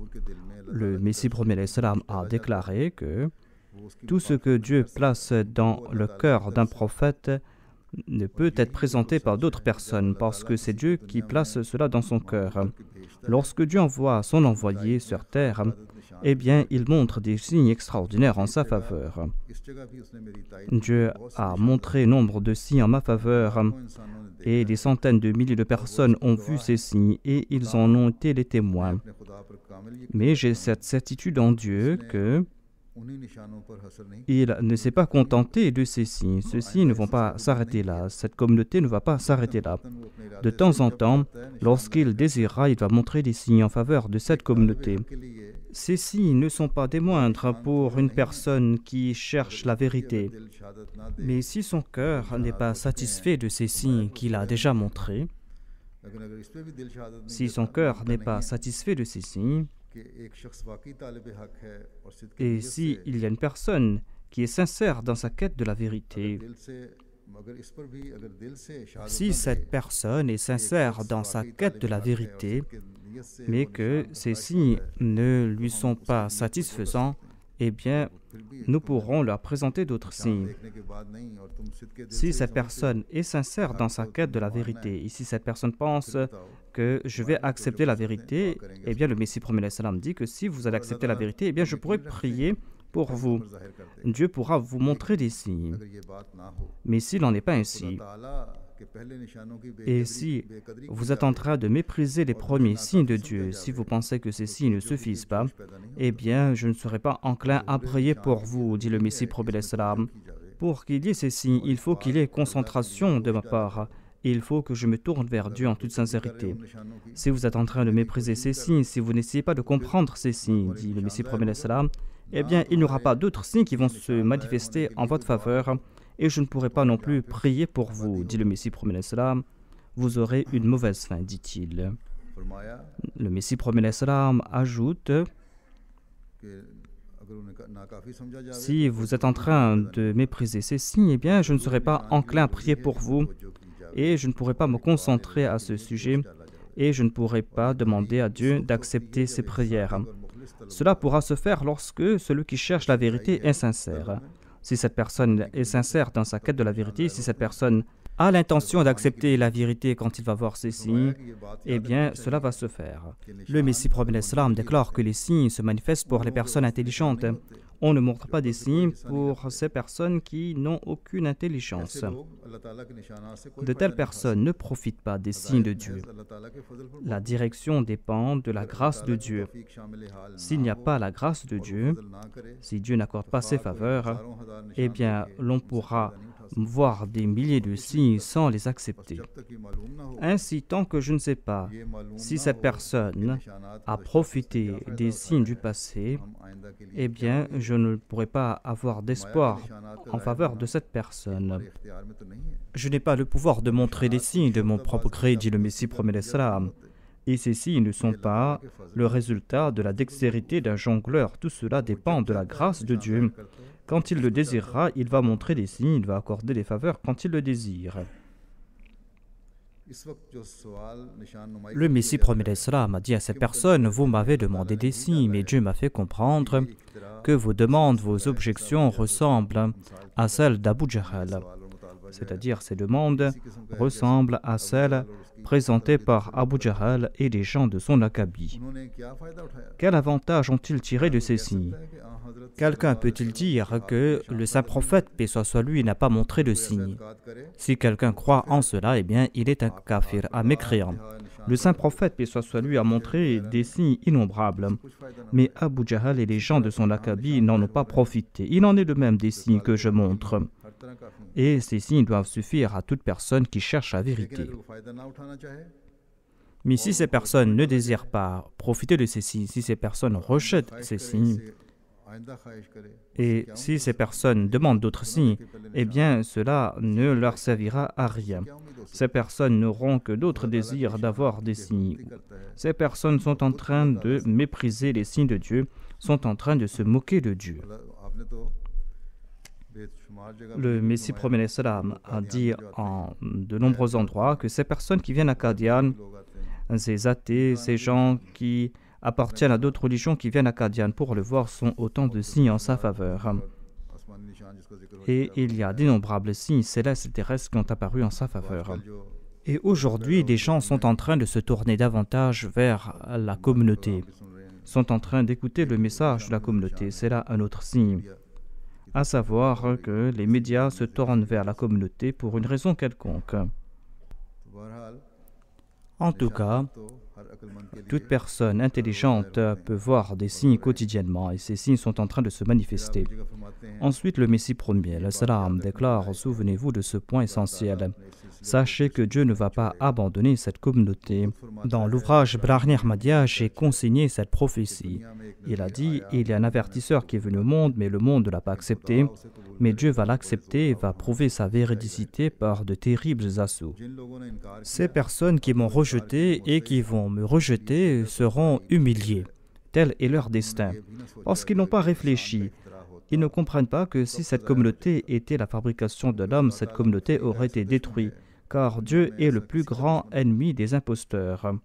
Le Messie premier alayhi salam a déclaré que tout ce que Dieu place dans le cœur d'un prophète ne peut être présenté par d'autres personnes parce que c'est Dieu qui place cela dans son cœur. Lorsque Dieu envoie son envoyé sur terre, eh bien, il montre des signes extraordinaires en sa faveur. Dieu a montré nombre de signes en ma faveur et des centaines de milliers de personnes ont vu ces signes et ils en ont été les témoins. Mais j'ai cette certitude en Dieu que il ne s'est pas contenté de ces signes. Ceux-ci ne vont pas s'arrêter là. Cette communauté ne va pas s'arrêter là. De temps en temps, lorsqu'il désirera, il va montrer des signes en faveur de cette communauté. Ces signes ne sont pas des moindres pour une personne qui cherche la vérité. Mais si son cœur n'est pas satisfait de ces signes qu'il a déjà montrés, si son cœur n'est pas satisfait de ces signes, et s'il y a une personne qui est sincère dans sa quête de la vérité, si cette personne est sincère dans sa quête de la vérité, mais que ces signes ne lui sont pas satisfaisants, eh bien, nous pourrons leur présenter d'autres signes. Si cette personne est sincère dans sa quête de la vérité, et si cette personne pense que je vais accepter la vérité, eh bien, le Messie premier alayhi salam dit que si vous allez accepter la vérité, eh bien, je pourrai prier pour vous. Dieu pourra vous montrer des signes. Mais s'il n'en est pas ainsi, et si vous êtes en train de mépriser les premiers signes de Dieu, si vous pensez que ces signes ne suffisent pas, eh bien, je ne serai pas enclin à prier pour vous, dit le Messie premier alayhi salam. Pour qu'il y ait ces signes, il faut qu'il y ait concentration de ma part. Il faut que je me tourne vers Dieu en toute sincérité. Si vous êtes en train de mépriser ces signes, si vous n'essayez pas de comprendre ces signes, dit le Messie premier alayhi salam, eh bien, il n'y aura pas d'autres signes qui vont se manifester en votre faveur. Et je ne pourrai pas non plus prier pour vous, dit le Messie premier alayhi salam. Vous aurez une mauvaise fin, dit-il. Le Messie premier alayhi salam ajoute: si vous êtes en train de mépriser ces signes, eh bien, je ne serai pas enclin à prier pour vous et je ne pourrai pas me concentrer à ce sujet et je ne pourrai pas demander à Dieu d'accepter ces prières. Cela pourra se faire lorsque celui qui cherche la vérité est sincère. Si cette personne est sincère dans sa quête de la vérité, si cette personne a l'intention d'accepter la vérité quand il va voir ces signes, eh bien, cela va se faire. Le Messie premier alayhi salam déclare que les signes se manifestent pour les personnes intelligentes. On ne montre pas des signes pour ces personnes qui n'ont aucune intelligence. De telles personnes ne profitent pas des signes de Dieu. La direction dépend de la grâce de Dieu. S'il n'y a pas la grâce de Dieu, si Dieu n'accorde pas ses faveurs, eh bien, l'on pourra voir des milliers de signes sans les accepter. Ainsi, tant que je ne sais pas si cette personne a profité des signes du passé, eh bien, je ne pourrai pas avoir d'espoir en faveur de cette personne. Je n'ai pas le pouvoir de montrer des signes de mon propre gré, dit le Messie premier alayhi salam. Et ces signes ne sont pas le résultat de la dextérité d'un jongleur. Tout cela dépend de la grâce de Dieu. Quand il le désirera, il va montrer des signes, il va accorder des faveurs quand il le désire. Le Messie premier alayhi salam a dit à cette personne: vous m'avez demandé des signes, mais Dieu m'a fait comprendre que vos demandes, vos objections ressemblent à celles d'Abu Jahl. c'est-à-dire ces demandes, ressemblent à celles présentées par Abu Jahl et les gens de son acabit. Quel avantage ont-ils tiré de ces signes? Quelqu'un peut-il dire que le saint prophète, paix soit sur lui, n'a pas montré de signes? Si quelqu'un croit en cela, eh bien, il est un kafir, un mécréant. Le saint prophète, paix soit sur lui, a montré des signes innombrables. Mais Abu Jahl et les gens de son acabit n'en ont pas profité. Il en est de même des signes que je montre. Et ces signes doivent suffire à toute personne qui cherche la vérité. Mais si ces personnes ne désirent pas profiter de ces signes, si ces personnes rejettent ces signes, et si ces personnes demandent d'autres signes, eh bien cela ne leur servira à rien. Ces personnes n'auront que d'autres désirs d'avoir des signes. Ces personnes sont en train de mépriser les signes de Dieu, sont en train de se moquer de Dieu. Le Messie promet salam a dit en de nombreux endroits que ces personnes qui viennent à Qadian, ces athées, ces gens qui appartiennent à d'autres religions qui viennent à Qadian pour le voir sont autant de signes en sa faveur. Et il y a d'innombrables signes célestes et terrestres qui ont apparu en sa faveur. Et aujourd'hui, des gens sont en train de se tourner davantage vers la communauté, sont en train d'écouter le message de la communauté. C'est là un autre signe, à savoir que les médias se tournent vers la communauté pour une raison quelconque. En tout cas, toute personne intelligente peut voir des signes quotidiennement et ces signes sont en train de se manifester. Ensuite, le Messie premier, le salam, déclare: souvenez-vous de ce point essentiel. Sachez que Dieu ne va pas abandonner cette communauté. Dans l'ouvrage Brahni Ahmadiyya, j'ai consigné cette prophétie. Il a dit: il y a un avertisseur qui est venu au monde, mais le monde ne l'a pas accepté. Mais Dieu va l'accepter et va prouver sa véridicité par de terribles assauts. Ces personnes qui m'ont rejeté et qui vont me rejeter seront humiliées. Tel est leur destin. Parce qu'ils n'ont pas réfléchi. Ils ne comprennent pas que si cette communauté était la fabrication de l'homme, cette communauté aurait été détruite. Car Dieu est le plus grand ennemi des imposteurs.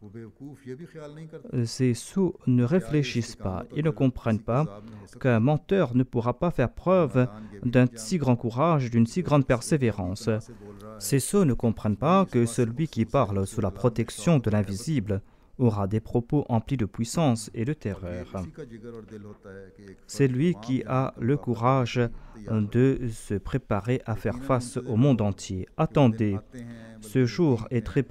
Ces sots ne réfléchissent pas. Ils ne comprennent pas qu'un menteur ne pourra pas faire preuve d'un si grand courage, d'une si grande persévérance. Ces sots ne comprennent pas que celui qui parle sous la protection de l'invisible aura des propos emplis de puissance et de terreur. C'est lui qui a le courage de se préparer à faire face au monde entier. Attendez, ce jour est très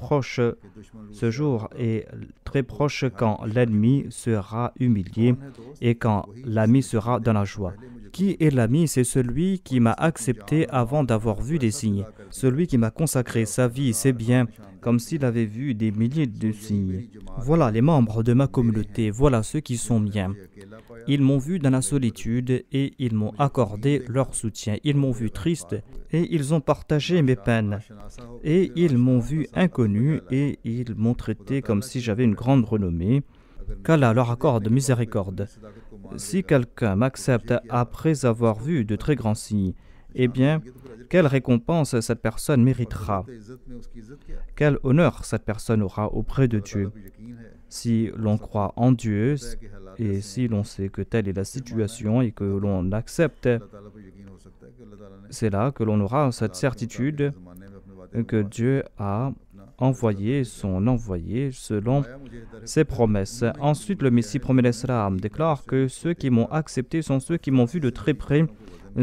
proche quand l'ennemi sera humilié et quand l'ami sera dans la joie. Qui est l'ami? C'est celui qui m'a accepté avant d'avoir vu des signes, celui qui m'a consacré sa vie, ses biens, comme s'il avait vu des milliers de signes. Voilà les membres de ma communauté, voilà ceux qui sont miens. Ils m'ont vu dans la solitude et ils m'ont accordé leur soutien. Ils m'ont vu triste et ils ont partagé mes peines. Et ils m'ont vu inconnu et ils m'ont traité comme si j'avais une grande renommée. Qu'Allah leur accorde miséricorde. Si quelqu'un m'accepte après avoir vu de très grands signes, eh bien, quelle récompense cette personne méritera? Quel honneur cette personne aura auprès de Dieu? Si l'on croit en Dieu et si l'on sait que telle est la situation et que l'on accepte, c'est là que l'on aura cette certitude que Dieu a envoyé son envoyé selon ses promesses. Ensuite, le Messie promet l'Islam déclare que ceux qui m'ont accepté sont ceux qui m'ont vu de très près,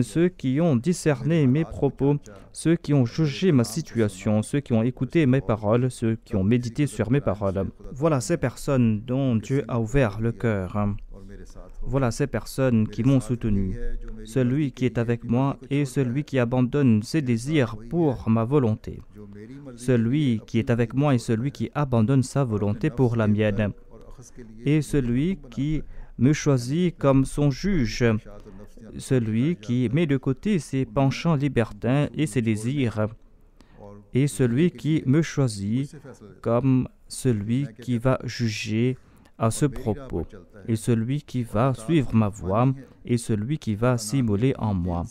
ceux qui ont discerné mes propos, ceux qui ont jugé ma situation, ceux qui ont écouté mes paroles, ceux qui ont médité sur mes paroles. Voilà ces personnes dont Dieu a ouvert le cœur. Voilà ces personnes qui m'ont soutenu. Celui qui est avec moi est celui qui abandonne ses désirs pour ma volonté. Celui qui est avec moi est celui qui abandonne sa volonté pour la mienne. Et celui qui me choisit comme son juge. Celui qui met de côté ses penchants libertins et ses désirs. Et celui qui me choisit comme celui qui va juger à ce propos, et celui qui va suivre ma voie, et celui qui va s'immoler en moi,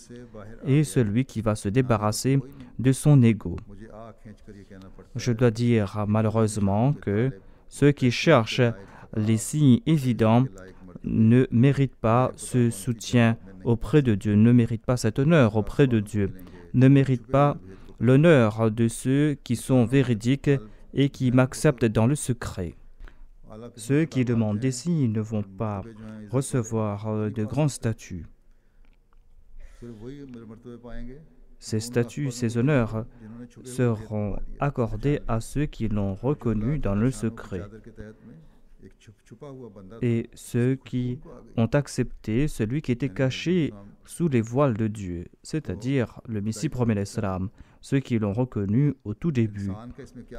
et celui qui va se débarrasser de son ego. Je dois dire malheureusement que ceux qui cherchent les signes évidents ne méritent pas ce soutien auprès de Dieu, ne méritent pas cet honneur auprès de Dieu, ne méritent pas l'honneur de ceux qui sont véridiques et qui m'acceptent dans le secret. Ceux qui demandent des signes ne vont pas recevoir de grands statuts. Ces statuts, ces honneurs seront accordés à ceux qui l'ont reconnu dans le secret et ceux qui ont accepté celui qui était caché sous les voiles de Dieu, c'est-à-dire le Messie promet l'Islam, ceux qui l'ont reconnu au tout début.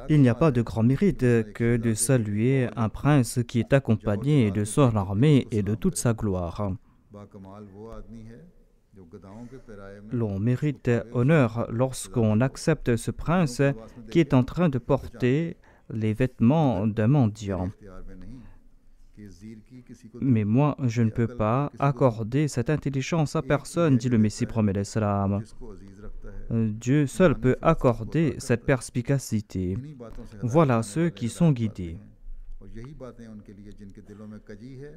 Il n'y a pas de grand mérite que de saluer un prince qui est accompagné de son armée et de toute sa gloire. L'on mérite honneur lorsqu'on accepte ce prince qui est en train de porter les vêtements d'un mendiant. Mais moi, je ne peux pas accorder cette intelligence à personne, dit le Messie promet l'Islam. Dieu seul peut accorder cette perspicacité. Voilà ceux qui sont guidés.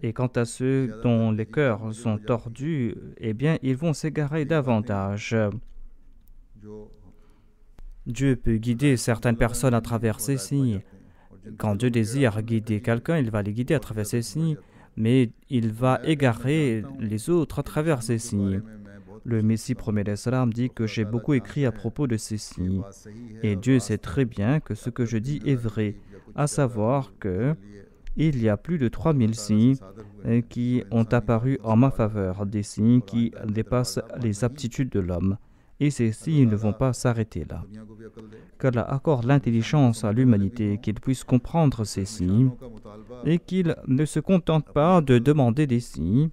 Et quant à ceux dont les cœurs sont tordus, eh bien, ils vont s'égarer davantage. Dieu peut guider certaines personnes à travers ces signes. Quand Dieu désire guider quelqu'un, il va les guider à travers ces signes, mais il va égarer les autres à travers ces signes. Le Messie promet l'Islam dit que j'ai beaucoup écrit à propos de ces signes. Et Dieu sait très bien que ce que je dis est vrai, à savoir que il y a plus de 3000 signes qui ont apparu en ma faveur, des signes qui dépassent les aptitudes de l'homme. Et ces signes ne vont pas s'arrêter là. Qu'Allah accorde l'intelligence à l'humanité, qu'il puisse comprendre ces signes, et qu'il ne se contente pas de demander des signes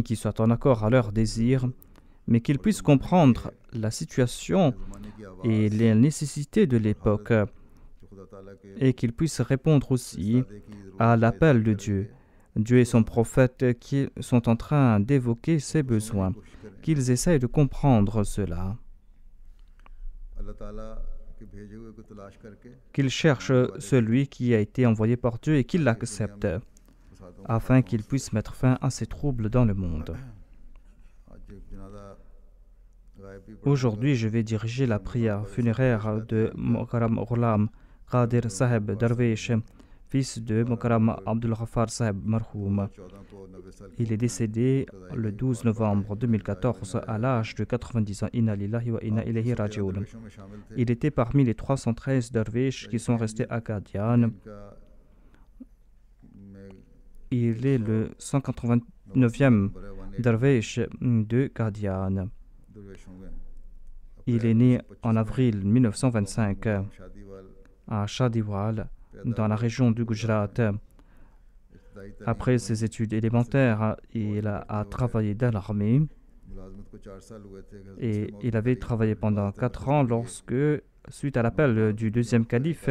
qui soient en accord à leurs désirs, mais qu'ils puissent comprendre la situation et les nécessités de l'époque, et qu'ils puissent répondre aussi à l'appel de Dieu. Dieu et son prophète qui sont en train d'évoquer ses besoins, qu'ils essayent de comprendre cela, qu'ils cherchent celui qui a été envoyé par Dieu et qu'ils l'acceptent, afin qu'ils puissent mettre fin à ces troubles dans le monde. Aujourd'hui, je vais diriger la prière funéraire de Mukarram Ghulam Qadir Saheb Darwish, fils de Mukarram Abdul Ghaffar Saheb Marhoum. Il est décédé le 12 novembre 2014 à l'âge de 90 ans. Inna lillahi wa inna ilayhi raji'un. Il était parmi les 313 derviches qui sont restés à Qadian. Il est le 189e derviche de Qadian. Il est né en avril 1925 à Shadiwal, dans la région du Gujarat. Après ses études élémentaires, il a travaillé dans l'armée et il avait travaillé pendant 4 ans lorsque, suite à l'appel du deuxième calife,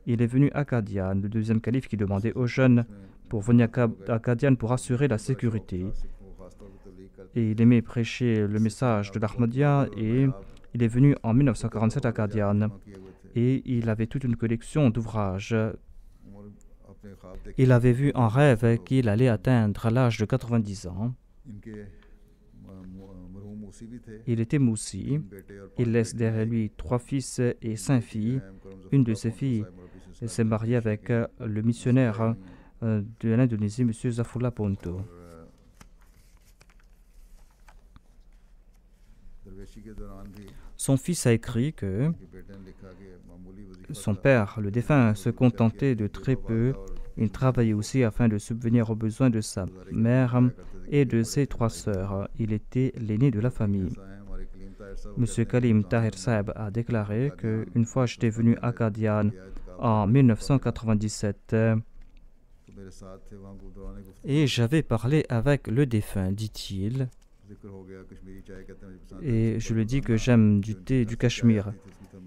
il est venu à Qadian, le deuxième calife qui demandait aux jeunes pour venir à Qadian pour assurer la sécurité. Et il aimait prêcher le message de l'Ahmadiyya et il est venu en 1947 à Qadian et il avait toute une collection d'ouvrages. Il avait vu en rêve qu'il allait atteindre l'âge de 90 ans. Il était moussi. Il laisse derrière lui 3 fils et 5 filles. Une de ses filles s'est mariée avec le missionnaire de l'Indonésie, M. Zafullah Ponto. Son fils a écrit que son père, le défunt, se contentait de très peu. Il travaillait aussi afin de subvenir aux besoins de sa mère et de ses 3 sœurs. Il était l'aîné de la famille. M. Kalim Tahir Saeb a déclaré qu'une fois j'étais venu à Qadian en 1997 et j'avais parlé avec le défunt, dit-il. Et je lui ai dit que j'aime du thé du Cachemire.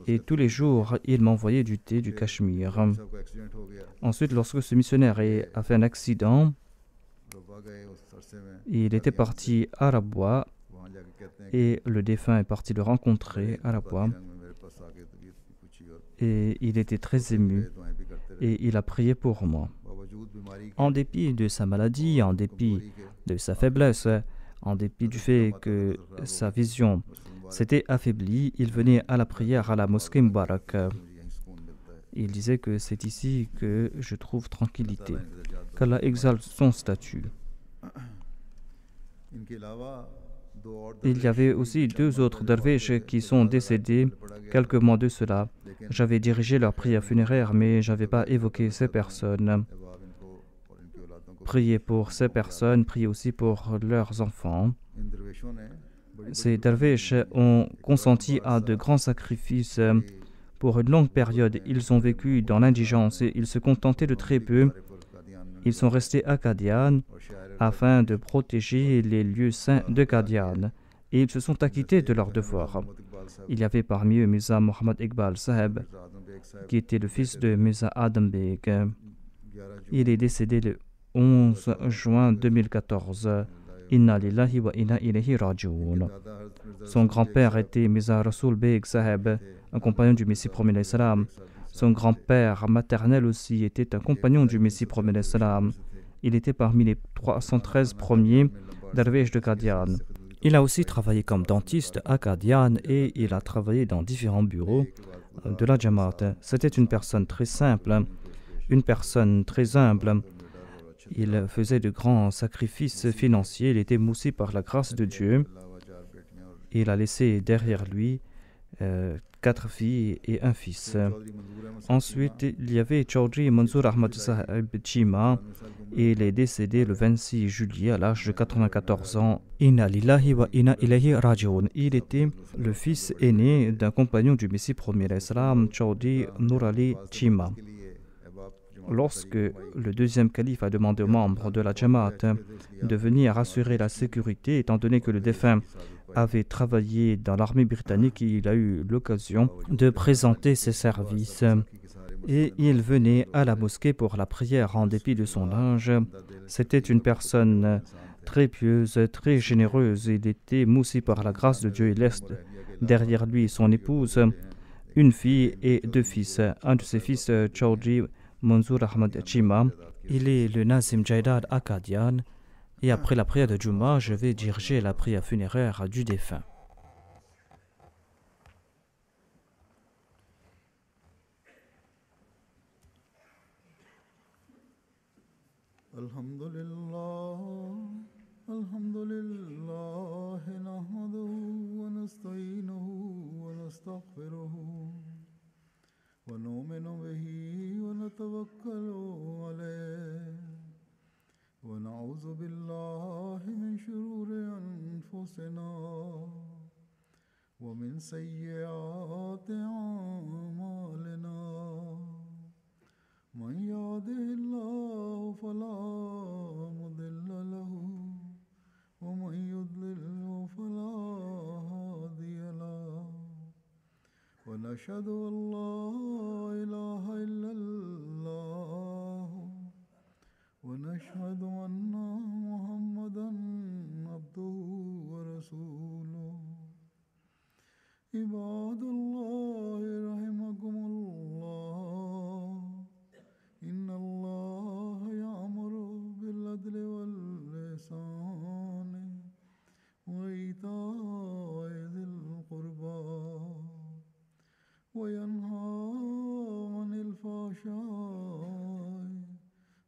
Et tous les jours, il m'envoyait du thé du Cachemire. Ensuite, lorsque ce missionnaire a fait un accident, il était parti à Rabwa et le défunt est parti le rencontrer à Rabwa. Et il était très ému et il a prié pour moi. En dépit de sa maladie, en dépit de sa faiblesse, en dépit du fait que sa vision s'était affaibli. Il venait à la prière à la mosquée Mubarak. Il disait que c'est ici que je trouve tranquillité. Qu'Allah exalte son statut. Il y avait aussi 2 autres derviches qui sont décédés quelques mois de cela. J'avais dirigé leur prière funéraire, mais je n'avais pas évoqué ces personnes. Priez pour ces personnes, priez aussi pour leurs enfants. Ces derviches ont consenti à de grands sacrifices. Pour une longue période, ils ont vécu dans l'indigence et ils se contentaient de très peu. Ils sont restés à Qadian afin de protéger les lieux saints de Qadian et ils se sont acquittés de leurs devoirs. Il y avait parmi eux Mirza Mohammad Iqbal Saheb, qui était le fils de Mirza Adam Beg. Il est décédé le 11 juin 2014. Inna lillahi wa inna ilayhi raji'un. Son grand-père était Mirza Rasoul Beg Saheb, un compagnon du Messie promis salam. Son grand-père maternel aussi était un compagnon du Messie promis salam. Il était parmi les 313 premiers derviches de Qadian. Il a aussi travaillé comme dentiste à Qadian et il a travaillé dans différents bureaux de la Jamaat. C'était une personne très simple, une personne très humble. Il faisait de grands sacrifices financiers. Il était moussi par la grâce de Dieu. Il a laissé derrière lui 4 filles et un fils. Ensuite, il y avait Chaudhry Manzoor Ahmad Saheb Chima. Il est décédé le 26 juillet à l'âge de 94 ans. Inna lillahi wa inna ilayhi raji'un. Il était le fils aîné d'un compagnon du Messie premier Islam, Chaudhry Nur Ali Chima. Lorsque le deuxième calife a demandé aux membres de la Jamaat de venir assurer la sécurité, étant donné que le défunt avait travaillé dans l'armée britannique, il a eu l'occasion de présenter ses services et il venait à la mosquée pour la prière en dépit de son âge. C'était une personne très pieuse, très généreuse. Il était moussi par la grâce de Dieu. Il laisse derrière lui son épouse, une fille et 2 fils. Un de ses fils, Chaudhry Manzoor Ahmad Chima, il est le Nazim Jaidad à Qadian. Et après la prière de Juma, je vais diriger la prière funéraire du défunt. Alhamdulillah, nahmaduhu wa nasta'inuhu wa nastaghfiruhu wa nu'minu bihi wa natawakkalu alayhi. ونعوذ بالله من شرور أنفسنا ومن سيئات أعمالنا من يهده الله فلا مضل له ومن يضلل فلا هادي له ونشهد أن لا إله إلا الله ونشهد أن محمدًا عبده ورسوله عباد الله رحمكم الله إن الله يأمر بالعدل والإحسان وإيتاء ذي القربى وينهى عن الفحشاء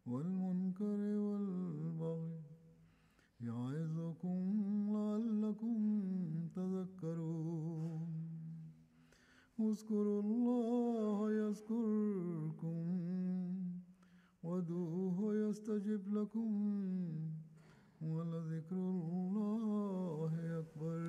والمنكر والبغي يعظكم لعلكم تذكرون اذكروا الله يذكركم وادعوه يستجب لكم ولذكر الله أكبر